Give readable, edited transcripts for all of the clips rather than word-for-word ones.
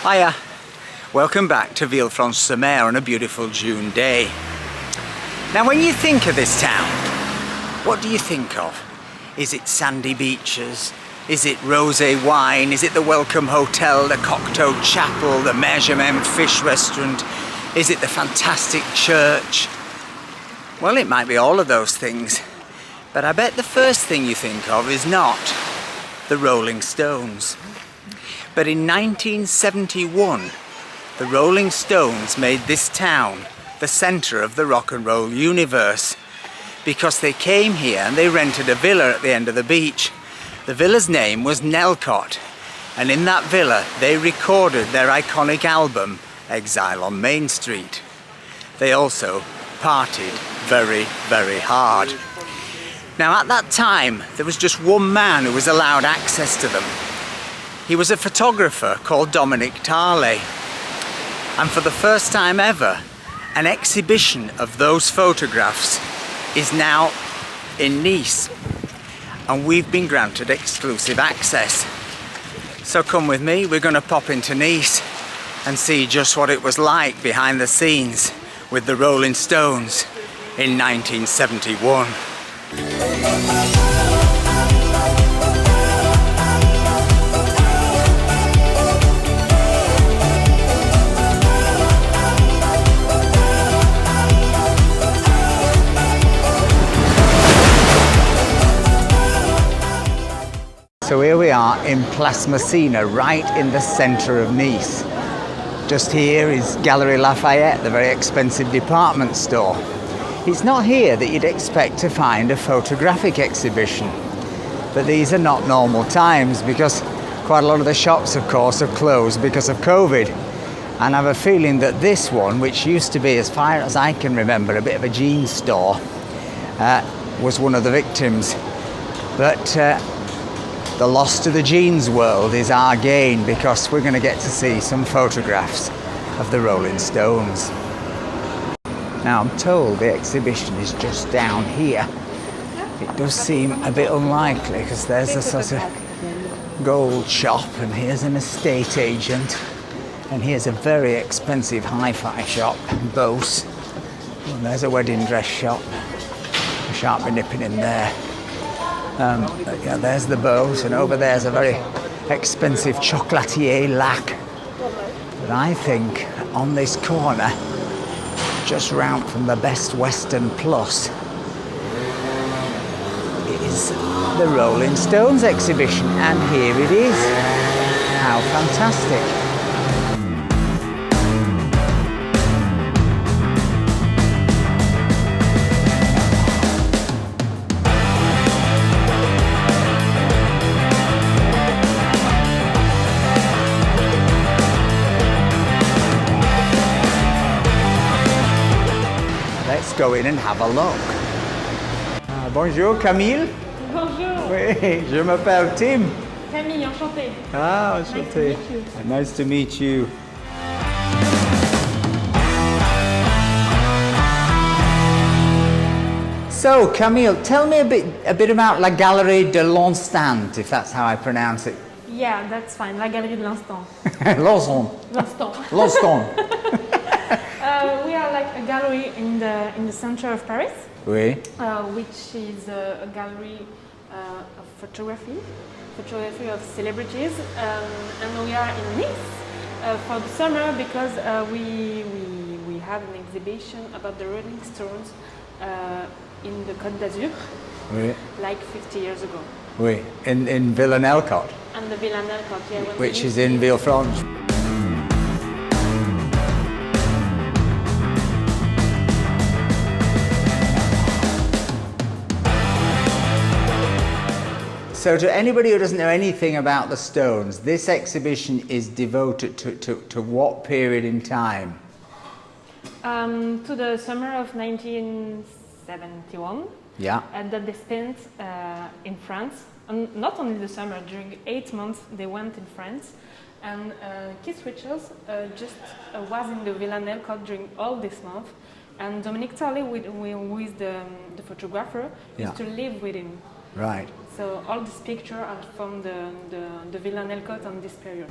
Hiya, welcome back to Villefranche on a beautiful June day. Now when you think of this town, what do you think of? Is it sandy beaches? Is it rosé wine? Is it the Welcome Hotel, the Cocteau Chapel, the Measurement Fish Restaurant? Is it the fantastic church? Well, it might be all of those things, but I bet the first thing you think of is not the Rolling Stones. But in 1971, the Rolling Stones made this town the centre of the rock and roll universe because they came here and they rented a villa at the end of the beach. The villa's name was Nellcote, and in that villa they recorded their iconic album, Exile on Main Street. They also partied very, very hard. Now at that time, there was just one man who was allowed access to them. He was a photographer called Dominic Tarle, and for the first time ever, an exhibition of those photographs is now in Nice, and we've been granted exclusive access. So come with me, we're going to pop into Nice and see just what it was like behind the scenes with the Rolling Stones in 1971. So here we are in Place Messina, right in the centre of Nice. Just here is Galerie Lafayette, the very expensive department store. It's not here that you'd expect to find a photographic exhibition, but these are not normal times because quite a lot of the shops, of course, have closed because of COVID. And I have a feeling that this one, which used to be, as far as I can remember, a bit of a jeans store, was one of the victims. But the loss to the jeans world is our gain because we're going to get to see some photographs of the Rolling Stones. Now I'm told the exhibition is just down here. It does seem a bit unlikely because there's a sort of gold shop and here's an estate agent and here's a very expensive hi-fi shop, Bose. And there's a wedding dress shop. I shan't be nipping in there. Yeah, there's the Bose, and over there's a very expensive chocolatier lac. But I think on this corner, just round from the Best Western Plus, is the Rolling Stones exhibition, and here it is. How fantastic. Let's go in and have a look. Bonjour Camille. Bonjour. Oui, je m'appelle Tim. Camille, enchantée. Ah, enchanté. Nice to meet you. So Camille, tell me a bit about La Galerie de l'Instant, if that's how I pronounce it. Yeah, that's fine. La Galerie de l'Instant. L'Instant. L'Instant. We are like a gallery in the center of Paris, Oui. which is a gallery of photography of celebrities, and we are in Nice for the summer because we have an exhibition about the Rolling Stones in the Côte d'Azur, Oui. like 50 years ago. Oui. In Villa Nellcote. And the Villa Nellcote, yeah, Which is in Villefranche. So to anybody who doesn't know anything about the Stones, this exhibition is devoted to what period in time? To the summer of 1971. Yeah. And that they spent in France. And not only the summer, during 8 months they went in France. And Keith Richards just was in the Villa Nellcote during all this month. And Dominic Tarle, who is the photographer, used to live with him. Right. So all these pictures are from the Villa Nellcote on this period.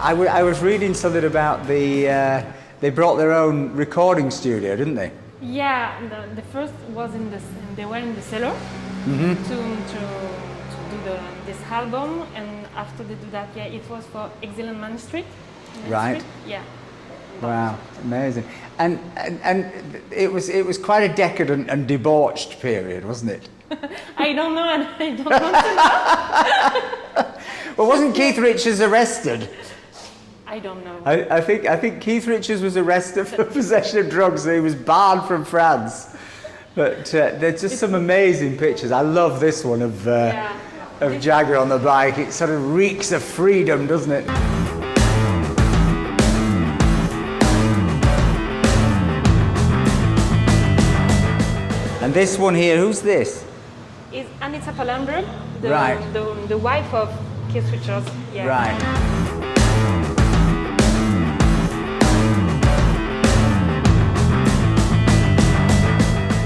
I was reading something about they brought their own recording studio, didn't they? Yeah, the first was they were in the cellar to do this album, and after they do that, yeah, it was for Exile On Main Street. Right. Yeah. Wow, amazing. And it was quite a decadent and debauched period, wasn't it? I don't know, and I don't want to know. Well, wasn't Keith Richards arrested? I don't know. I think Keith Richards was arrested for possession of drugs, so he was barred from France. But there's just some amazing pictures. I love this one of Jagger on the bike. It sort of reeks of freedom, doesn't it? And this one here, who's this? Is Anita Pallenberg, Right. the wife of Keith Richards. Yeah. Right.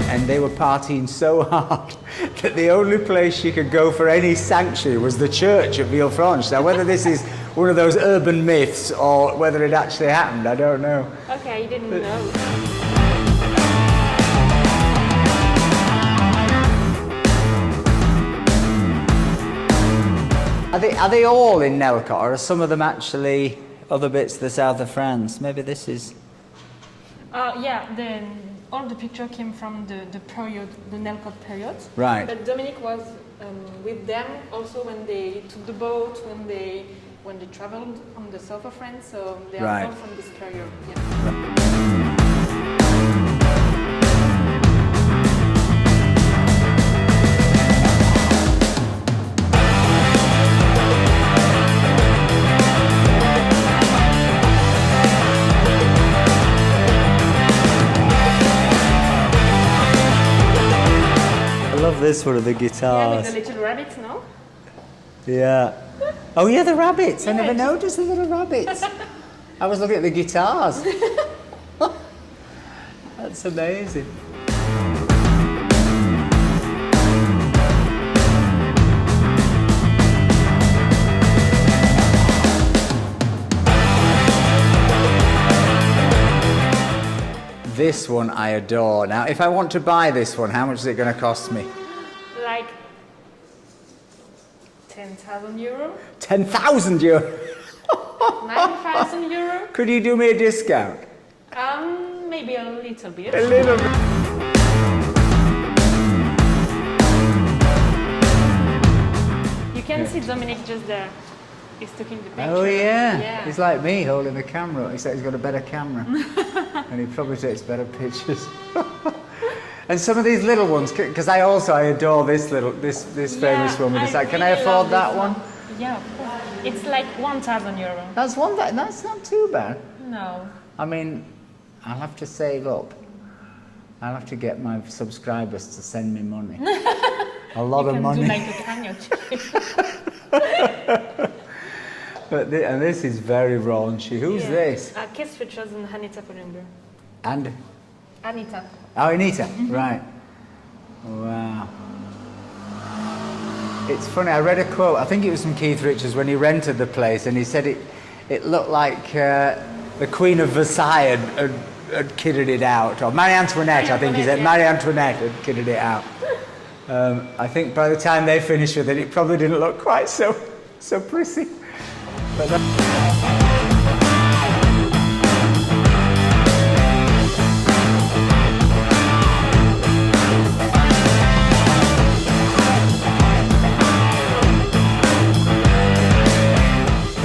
And they were partying so hard that the only place she could go for any sanctuary was the church at Villefranche. Now, whether this is one of those urban myths or whether it actually happened, I don't know. Okay, I didn't know. Are they all in Nellcote, or are some of them actually other bits of the south of France? Maybe this is... Yeah, all the picture came from the period, the Nellcote period. Right. But Dominic was with them also when they took the boat, when they traveled on the south of France. So they are all from this period. Yeah. I love this one of the Yeah, guitars. with the little rabbits, no? Yeah. Oh yeah, the rabbits. I Yeah, never just- noticed the little rabbits. I was looking at the guitars. That's amazing. This one I adore. Now, if I want to buy this one, how much is it going to cost me? Like 10,000 euro, 10,000 euro. 9,000 euro. Could you do me a discount? Maybe a little bit. A little bit. You can see Dominic just there. He's taking the picture. Oh yeah. Yeah. He's like me holding the camera, except he's got a better camera. And he probably takes better pictures. And some of these little ones, because I adore this famous one with the side. Can I really afford love that this one? Yeah, of course. It's like 1,000 euro. That's not too bad. No. I mean, I'll have to save up. I'll have to get my subscribers to send me money. A lot of money. You can do like a cagnotte. And this is very raunchy. Who's this? Keith Richards and Anita Pallenberg. And? Anita. Oh, Anita, right. Wow. It's funny, I read a quote, I think it was from Keith Richards when he rented the place, and he said it looked like the Queen of Versailles had kitted it out, or Marie Antoinette, I think he said. Yeah. Marie Antoinette had kitted it out. I think by the time they finished with it, it probably didn't look quite so prissy. But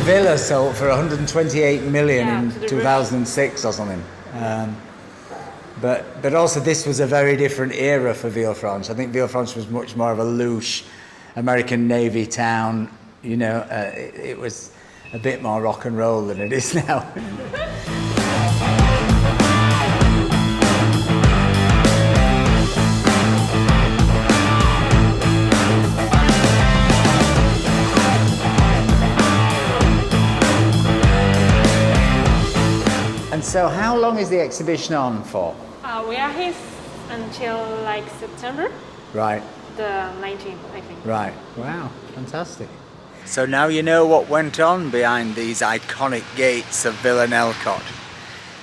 Villa sold for 128 million Yeah, in to the 2006 or something. But also this was a very different era for Villefranche. I think Villefranche was much more of a louche American Navy town. You know, it was a bit more rock and roll than it is now. And so how long is the exhibition on for? We are here until like September Right, the 19th, I think. right. Wow, fantastic. So now you know what went on behind these iconic gates of Villa Nellcote.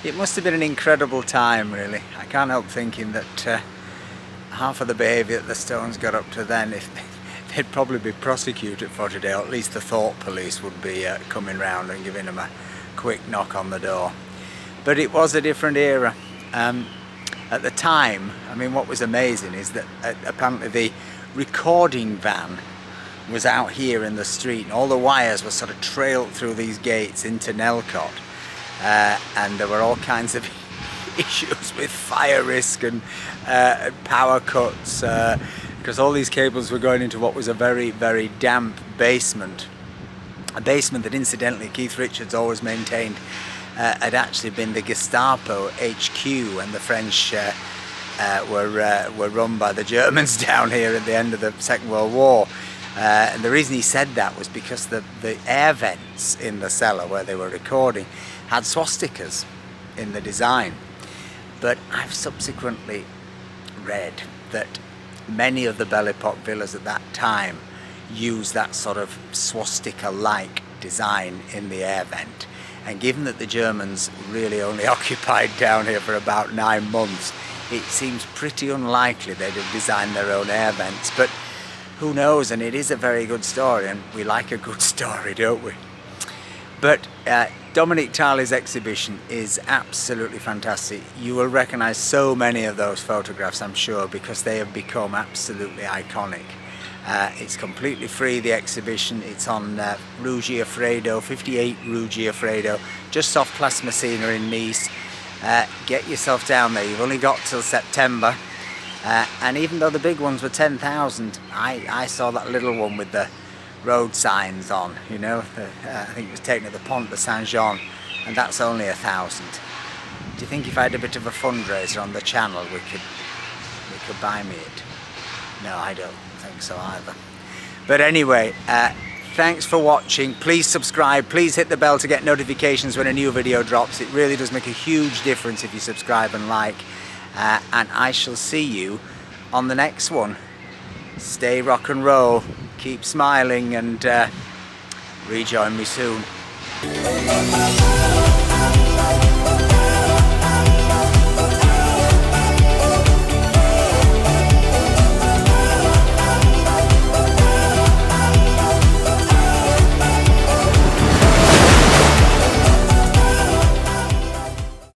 It must have been an incredible time, really. I can't help thinking that half of the behaviour that the Stones got up to then, if they'd probably be prosecuted for today, or at least the thought police would be coming round and giving them a quick knock on the door. But it was a different era. At the time, I mean, what was amazing is that apparently the recording van was out here in the street, and all the wires were sort of trailed through these gates into Nellcote, and there were all kinds of issues with fire risk and power cuts, because all these cables were going into what was a very, very damp basement. A basement that, incidentally, Keith Richards always maintained had actually been the Gestapo HQ when the French were run by the Germans down here at the end of the Second World War. And the reason he said that was because the air vents in the cellar where they were recording had swastikas in the design. But I've subsequently read that many of the Belle Epoque villas at that time used that sort of swastika-like design in the air vent. And given that the Germans really only occupied down here for about 9 months, it seems pretty unlikely they'd have designed their own air vents. But who knows? And it is a very good story, and we like a good story, don't we? But Dominic Tarle's exhibition is absolutely fantastic. You will recognise so many of those photographs, I'm sure, because they have become absolutely iconic. It's completely free, the exhibition. It's on Rue Gioffredo, 58 Rue Gioffredo, just off Place Messina in Nice. Get yourself down there. You've only got till September. And even though the big ones were 10,000, I saw that little one with the road signs on, you know. I think it was taken at the Pont de Saint-Jean, and that's only 1,000. Do you think if I had a bit of a fundraiser on the channel, we could buy me it? No, I don't think so either. But anyway, thanks for watching. Please subscribe. Please hit the bell to get notifications when a new video drops. It really does make a huge difference if you subscribe and like. And I shall see you on the next one. Stay rock and roll, keep smiling, and rejoin me soon.